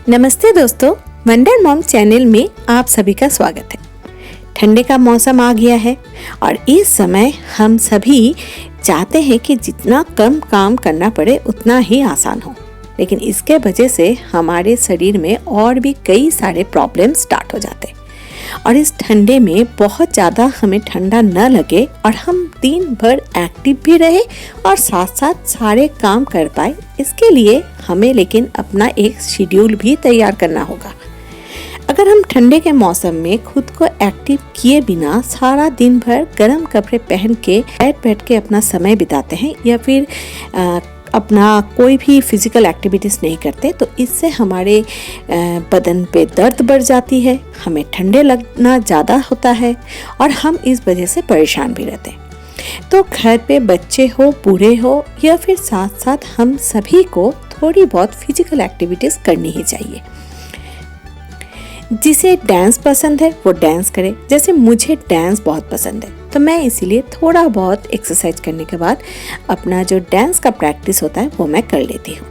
नमस्ते दोस्तों, wonder mom channel में आप सभी का स्वागत है। ठंडे का मौसम आ गया है और इस समय हम सभी चाहते हैं कि जितना कम काम करना पड़े उतना ही आसान हो, लेकिन इसके वजह से हमारे शरीर में और भी कई सारे प्रॉब्लम स्टार्ट हो जाते हैं। और इस ठंडे में बहुत ज़्यादा हमें ठंडा न लगे और हम दिन भर एक्टिव भी रहे और साथ साथ सारे काम कर पाए, इसके लिए हमें लेकिन अपना एक शेड्यूल भी तैयार करना होगा। अगर हम ठंडे के मौसम में खुद को एक्टिव किए बिना सारा दिन भर गर्म कपड़े पहन के बैठ के अपना समय बिताते हैं या फिर अपना कोई भी फिजिकल एक्टिविटीज़ नहीं करते, तो इससे हमारे बदन पे दर्द बढ़ जाती है, हमें ठंडे लगना ज़्यादा होता है और हम इस वजह से परेशान भी रहते हैं। तो घर पे बच्चे हो, बूढ़े हो या फिर साथ साथ हम सभी को थोड़ी बहुत फिजिकल एक्टिविटीज़ करनी ही चाहिए। जिसे डांस पसंद है वो डांस करे, जैसे मुझे डांस बहुत पसंद है, तो मैं इसीलिए थोड़ा बहुत एक्सरसाइज करने के बाद अपना जो डांस का प्रैक्टिस होता है वो मैं कर लेती हूँ।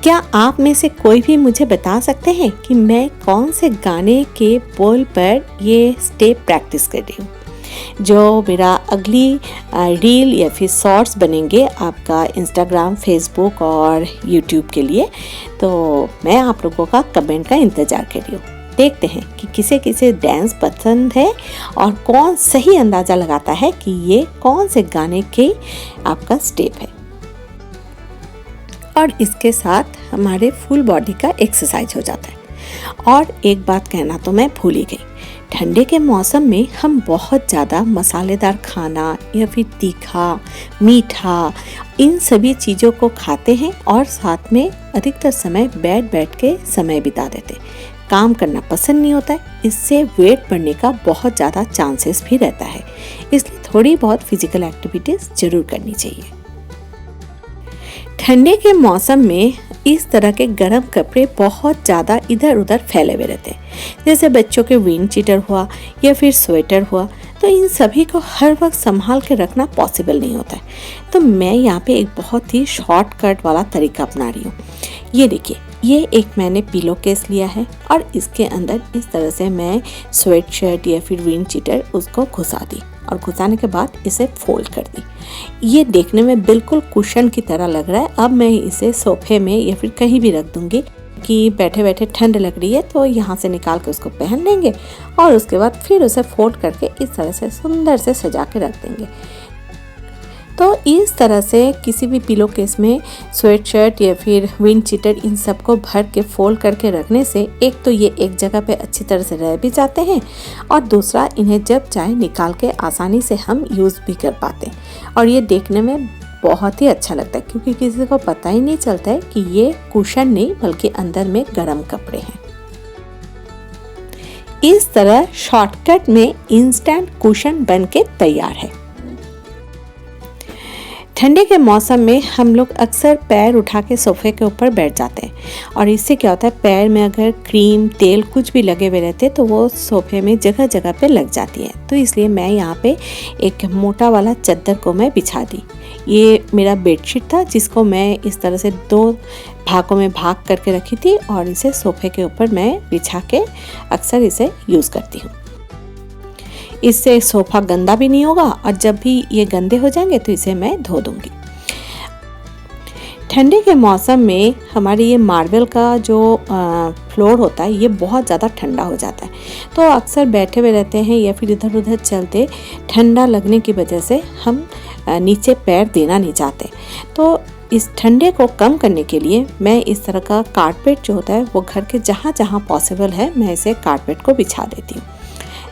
क्या आप में से कोई भी मुझे बता सकते हैं कि मैं कौन से गाने के बोल पर ये स्टेप प्रैक्टिस कर रही हूँ? जो मेरा अगली रील या फिर शॉर्ट्स बनेंगे आपका इंस्टाग्राम, फेसबुक और यूट्यूब के लिए, तो मैं आप लोगों का कमेंट का इंतज़ार कर रही हूँ। देखते हैं कि किसे किसे डांस पसंद है और कौन सही अंदाज़ा लगाता है कि ये कौन से गाने के आपका स्टेप है। और इसके साथ हमारे फुल बॉडी का एक्सरसाइज हो जाता है। और एक बात कहना तो मैं भूल ही गई, ठंडे के मौसम में हम बहुत ज़्यादा मसालेदार खाना या फिर तीखा, मीठा, इन सभी चीज़ों को खाते हैं और साथ में अधिकतर समय बैठ के समय बिता देते हैं। काम करना पसंद नहीं होता है, इससे वेट बढ़ने का बहुत ज़्यादा चांसेस भी रहता है, इसलिए थोड़ी बहुत फिजिकल एक्टिविटीज़ जरूर करनी चाहिए। ठंडे के मौसम में इस तरह के गर्म कपड़े बहुत ज़्यादा इधर उधर फैले हुए रहते हैं, जैसे बच्चों के विंड चीटर हुआ या फिर स्वेटर हुआ, तो इन सभी को हर वक्त संभाल के रखना पॉसिबल नहीं होता है। तो मैं यहाँ पे एक बहुत ही शॉर्टकट वाला तरीका अपना रही हूँ। ये देखिए, ये एक मैंने पिलो केस लिया है और इसके अंदर इस तरह से मैं स्वेट शर्ट या फिर विंड चीटर उसको घुसा दी और घुसाने के बाद इसे फोल्ड कर दी। ये देखने में बिल्कुल कुशन की तरह लग रहा है। अब मैं इसे सोफे में या फिर कहीं भी रख दूंगी कि बैठे बैठे ठंड लग रही है तो यहाँ से निकाल के उसको पहन लेंगे और उसके बाद फिर उसे फोल्ड करके इस तरह से सुंदर से सजा के रख देंगे। तो इस तरह से किसी भी पिलो केस में स्वेट शर्ट या फिर विंड चीटर इन सब को भर के फोल्ड करके रखने से एक तो ये एक जगह पे अच्छी तरह से रह भी जाते हैं और दूसरा इन्हें जब चाहे निकाल के आसानी से हम यूज़ भी कर पाते हैं और ये देखने में बहुत ही अच्छा लगता है, क्योंकि किसी को पता ही नहीं चलता है कि ये कुशन नहीं बल्कि अंदर में गर्म कपड़े हैं। इस तरह शॉर्टकट में इंस्टेंट कुशन बन के तैयार है। ठंडे के मौसम में हम लोग अक्सर पैर उठा के सोफे के ऊपर बैठ जाते हैं और इससे क्या होता है, पैर में अगर क्रीम, तेल कुछ भी लगे हुए रहते तो वो सोफे में जगह जगह पे लग जाती है। तो इसलिए मैं यहाँ पे एक मोटा वाला चादर को मैं बिछा दी। ये मेरा बेडशीट था जिसको मैं इस तरह से 2 भागों में भाग करके रखी थी और इसे सोफे के ऊपर मैं बिछा के अक्सर इसे यूज़ करती हूँ। इससे सोफा गंदा भी नहीं होगा और जब भी ये गंदे हो जाएंगे तो इसे मैं धो दूंगी। ठंडे के मौसम में हमारे ये मार्बल का जो फ्लोर होता है ये बहुत ज़्यादा ठंडा हो जाता है, तो अक्सर बैठे हुए रहते हैं या फिर इधर उधर चलते ठंडा लगने की वजह से हम नीचे पैर देना नहीं चाहते। तो इस ठंडे को कम करने के लिए मैं इस तरह का कारपेट जो होता है वो घर के जहाँ जहाँ पॉसिबल है मैं इसे कारपेट को बिछा देती हूँ।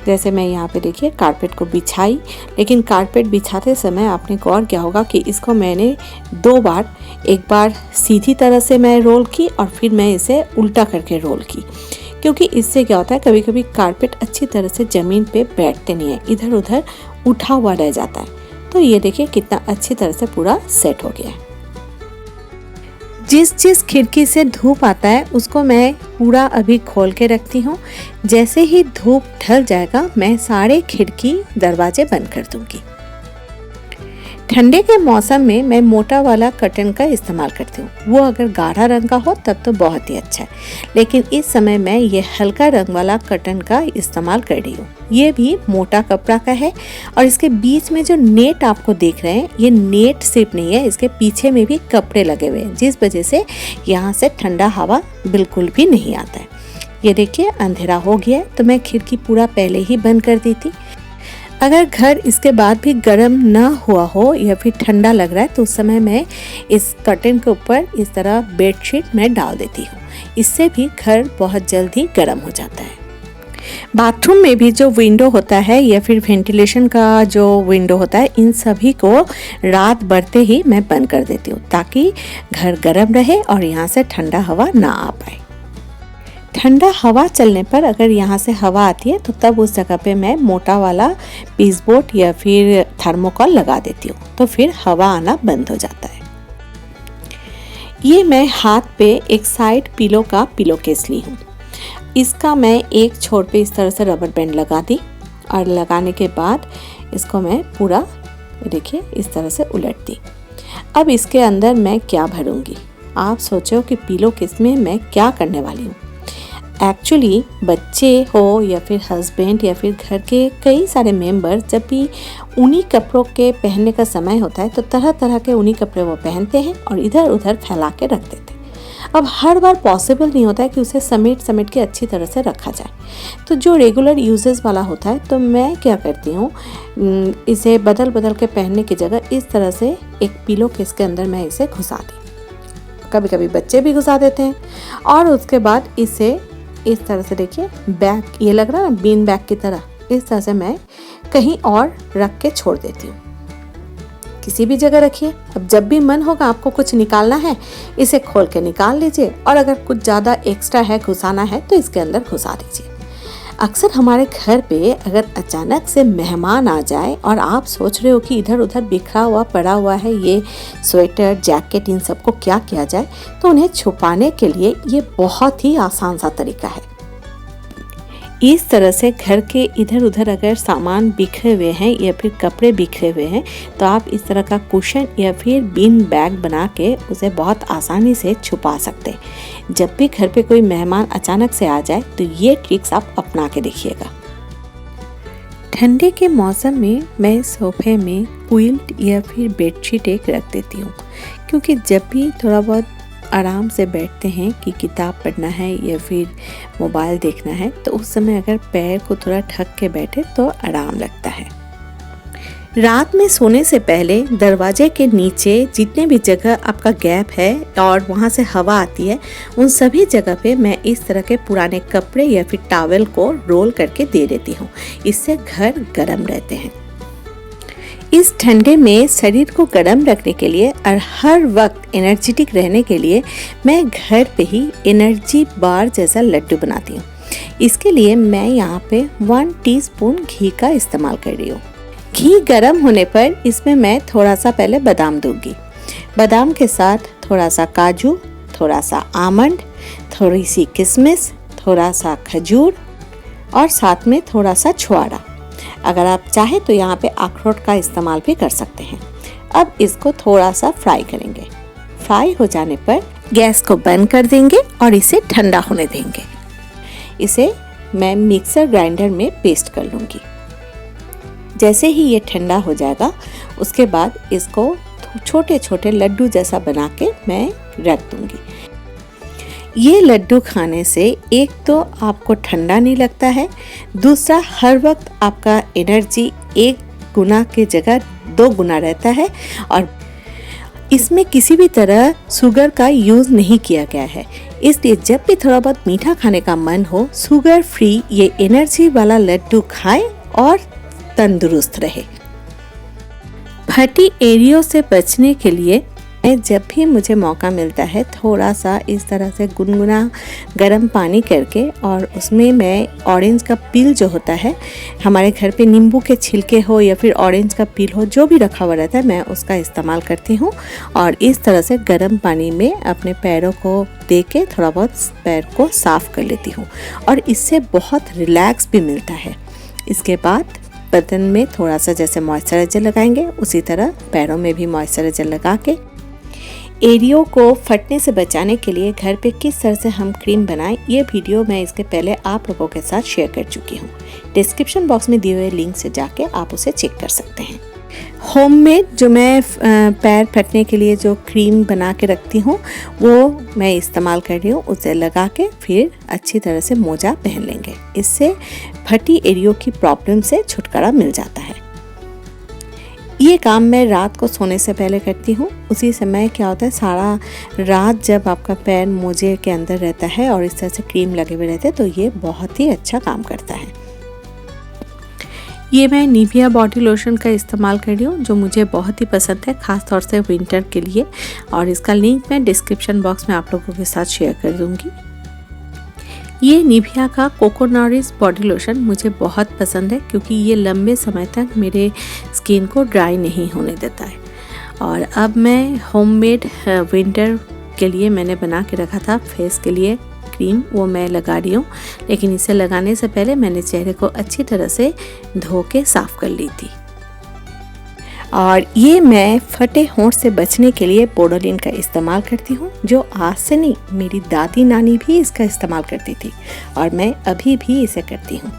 जैसे मैं यहाँ पे देखिए कारपेट को बिछाई, लेकिन कारपेट बिछाते समय आपने गौर किया होगा कि इसको मैंने 2 बार, एक बार सीधी तरह से मैं रोल की और फिर मैं इसे उल्टा करके रोल की, क्योंकि इससे क्या होता है कभी कभी कारपेट अच्छी तरह से ज़मीन पे बैठते नहीं है, इधर उधर उठा हुआ रह जाता है। तो ये देखिए कितना अच्छी तरह से पूरा सेट हो गया है। जिस खिड़की से धूप आता है उसको मैं पूरा अभी खोल के रखती हूँ। जैसे ही धूप ढल जाएगा मैं सारे खिड़की दरवाजे बंद कर दूंगी। ठंडे के मौसम में मैं मोटा वाला कर्टन का इस्तेमाल करती हूँ। वो अगर गाढ़ा रंग का हो तब तो बहुत ही अच्छा है, लेकिन इस समय मैं ये हल्का रंग वाला कर्टन का इस्तेमाल कर रही हूँ। ये भी मोटा कपड़ा का है और इसके बीच में जो नेट आपको देख रहे हैं, ये नेट सिर्फ नहीं है, इसके पीछे में भी कपड़े लगे हुए हैं, जिस वजह से यहाँ से ठंडा हवा बिल्कुल भी नहीं आता है। ये देखिए अंधेरा हो गया है तो मैं खिड़की पूरा पहले ही बंद कर दी थी। अगर घर इसके बाद भी गर्म ना हुआ हो या फिर ठंडा लग रहा है तो उस समय मैं इस कर्टन के ऊपर इस तरह बेडशीट मैं डाल देती हूँ। इससे भी घर बहुत जल्दी गर्म हो जाता है। बाथरूम में भी जो विंडो होता है या फिर वेंटिलेशन का जो विंडो होता है, इन सभी को रात बढ़ते ही मैं बंद कर देती हूँ ताकि घर गर्म रहे और यहाँ से ठंडा हवा ना आ पाए। ठंडा हवा चलने पर अगर यहाँ से हवा आती है तो तब उस जगह पे मैं मोटा वाला पीसबोर्ड या फिर थर्मोकॉल लगा देती हूँ, तो फिर हवा आना बंद हो जाता है। ये मैं हाथ पे एक साइड पिलो केस ली हूँ। इसका मैं एक छोर पे इस तरह से रबर बैंड लगा दी और लगाने के बाद इसको मैं पूरा देखिए इस तरह से उलट दी। अब इसके अंदर मैं क्या भरूंगी? आप सोचो कि पिलो केस में मैं क्या करने वाली हूँ। एक्चुअली बच्चे हो या फिर हस्बैंड या फिर घर के कई सारे मेंबर जब भी ऊनी कपड़ों के पहनने का समय होता है तो तरह तरह के ऊनी कपड़े वो पहनते हैं और इधर उधर फैला के रख देते हैं। अब हर बार पॉसिबल नहीं होता है कि उसे समेट के अच्छी तरह से रखा जाए, तो जो रेगुलर यूजेस वाला होता है तो मैं क्या करती हूँ, इसे बदल के पहनने की जगह इस तरह से एक पिलो केस के अंदर मैं इसे घुसा दी। कभी कभी बच्चे भी घुसा देते हैं और उसके बाद इसे इस तरह से देखिए बैग, ये लग रहा है ना बीन बैग की तरह, इस तरह से मैं कहीं और रख के छोड़ देती हूँ। किसी भी जगह रखिए। अब जब भी मन होगा आपको कुछ निकालना है, इसे खोल के निकाल लीजिए और अगर कुछ ज़्यादा एक्स्ट्रा है घुसाना है तो इसके अंदर घुसा दीजिए। अक्सर हमारे घर पे अगर अचानक से मेहमान आ जाए और आप सोच रहे हो कि इधर उधर बिखरा हुआ पड़ा हुआ है ये स्वेटर, जैकेट, इन सबको क्या किया जाए, तो उन्हें छुपाने के लिए ये बहुत ही आसान सा तरीका है। इस तरह से घर के इधर उधर अगर सामान बिखरे हुए हैं या फिर कपड़े बिखरे हुए हैं तो आप इस तरह का कुशन या फिर बीन बैग बना के उसे बहुत आसानी से छुपा सकते हैं। जब भी घर पे कोई मेहमान अचानक से आ जाए तो ये ट्रिक्स आप अपना के देखिएगा। ठंडे के मौसम में मैं सोफे में क्विल्ट या फिर बेडशीट एक रख देती हूँ, क्योंकि जब भी थोड़ा बहुत आराम से बैठते हैं कि किताब पढ़ना है या फिर मोबाइल देखना है तो उस समय अगर पैर को थोड़ा ढक के बैठे तो आराम लगता है। रात में सोने से पहले दरवाजे के नीचे जितने भी जगह आपका गैप है और वहाँ से हवा आती है, उन सभी जगह पे मैं इस तरह के पुराने कपड़े या फिर टॉवल को रोल करके दे देती हूँ। इससे घर गर्म रहते हैं। इस ठंडे में शरीर को गर्म रखने के लिए और हर वक्त एनर्जेटिक रहने के लिए मैं घर पे ही एनर्जी बार जैसा लड्डू बनाती हूँ। इसके लिए मैं यहाँ पे 1 टीस्पून घी का इस्तेमाल कर रही हूँ। घी गर्म होने पर इसमें मैं थोड़ा सा पहले बादाम दूंगी। बादाम के साथ थोड़ा सा काजू, थोड़ा सा आमंड, थोड़ी सी किशमिश, थोड़ा सा खजूर और साथ में थोड़ा सा छुआरा। अगर आप चाहे तो यहाँ पे अखरोट का इस्तेमाल भी कर सकते हैं। अब इसको थोड़ा सा फ्राई करेंगे। फ्राई हो जाने पर गैस को बंद कर देंगे और इसे ठंडा होने देंगे। इसे मैं मिक्सर ग्राइंडर में पेस्ट कर लूँगी। जैसे ही ये ठंडा हो जाएगा उसके बाद इसको छोटे छोटे लड्डू जैसा बना के मैं रख दूँगी। ये लड्डू खाने से एक तो आपको ठंडा नहीं लगता है, दूसरा हर वक्त आपका एनर्जी 1 गुना की जगह 2 गुना रहता है और इसमें किसी भी तरह शुगर का यूज़ नहीं किया गया है। इसलिए जब भी थोड़ा बहुत मीठा खाने का मन हो, शुगर फ्री ये एनर्जी वाला लड्डू खाएं और तंदुरुस्त रहे। फटी एरियो से बचने के लिए जब भी मुझे मौका मिलता है थोड़ा सा इस तरह से गुनगुना गर्म पानी करके और उसमें मैं ऑरेंज का पील जो होता है, हमारे घर पे नींबू के छिलके हो या फिर ऑरेंज का पील हो, जो भी रखा हुआ रहता है मैं उसका इस्तेमाल करती हूँ और इस तरह से गर्म पानी में अपने पैरों को दे के थोड़ा बहुत पैर को साफ़ कर लेती हूँ और इससे बहुत रिलैक्स भी मिलता है। इसके बाद बदन में थोड़ा सा जैसे मॉइस्चराइज़र लगाएंगे उसी तरह पैरों में भी मॉइस्चराइज़र लगा के एरियो को फटने से बचाने के लिए घर पे किस तरह से हम क्रीम बनाएं, ये वीडियो मैं इसके पहले आप लोगों के साथ शेयर कर चुकी हूँ। डिस्क्रिप्शन बॉक्स में दिए हुए लिंक से जाके आप उसे चेक कर सकते हैं। होममेड जो मैं पैर फटने के लिए जो क्रीम बना के रखती हूँ वो मैं इस्तेमाल कर रही हूँ। उसे लगा के फिर अच्छी तरह से मोजा पहन लेंगे। इससे फटी एरियो की प्रॉब्लम से छुटकारा मिल जाता है। ये काम मैं रात को सोने से पहले करती हूँ। उसी समय क्या होता है, सारा रात जब आपका पैर मोजे के अंदर रहता है और इस तरह से क्रीम लगे हुए रहते हैं तो ये बहुत ही अच्छा काम करता है। ये मैं निविया बॉडी लोशन का इस्तेमाल कर रही हूँ जो मुझे बहुत ही पसंद है, ख़ास तौर से विंटर के लिए, और इसका लिंक मैं डिस्क्रिप्शन बॉक्स में आप लोगों के साथ शेयर कर दूँगी। ये निविया का कोकोनॉरिस बॉडी लोशन मुझे बहुत पसंद है क्योंकि ये लंबे समय तक मेरे स्किन को ड्राई नहीं होने देता है। और अब मैं होममेड विंटर के लिए मैंने बना के रखा था फेस के लिए क्रीम, वो मैं लगा रही हूँ। लेकिन इसे लगाने से पहले मैंने चेहरे को अच्छी तरह से धो के साफ़ कर ली थी। और ये मैं फटे होंठ से बचने के लिए पोडोलिन का इस्तेमाल करती हूँ, जो आज से नहीं मेरी दादी नानी भी इसका इस्तेमाल करती थी और मैं अभी भी इसे करती हूँ।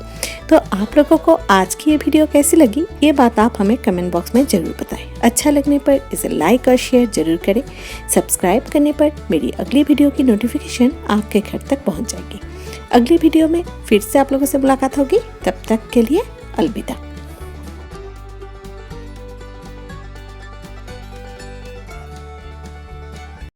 तो आप लोगों को आज की ये वीडियो कैसी लगी, ये बात आप हमें कमेंट बॉक्स में ज़रूर बताएं। अच्छा लगने पर इसे लाइक और शेयर ज़रूर करें। सब्सक्राइब करने पर मेरी अगली वीडियो की नोटिफिकेशन आपके घर तक पहुँच जाएगी। अगली वीडियो में फिर से आप लोगों से मुलाकात होगी। तब तक के लिए अलविदा।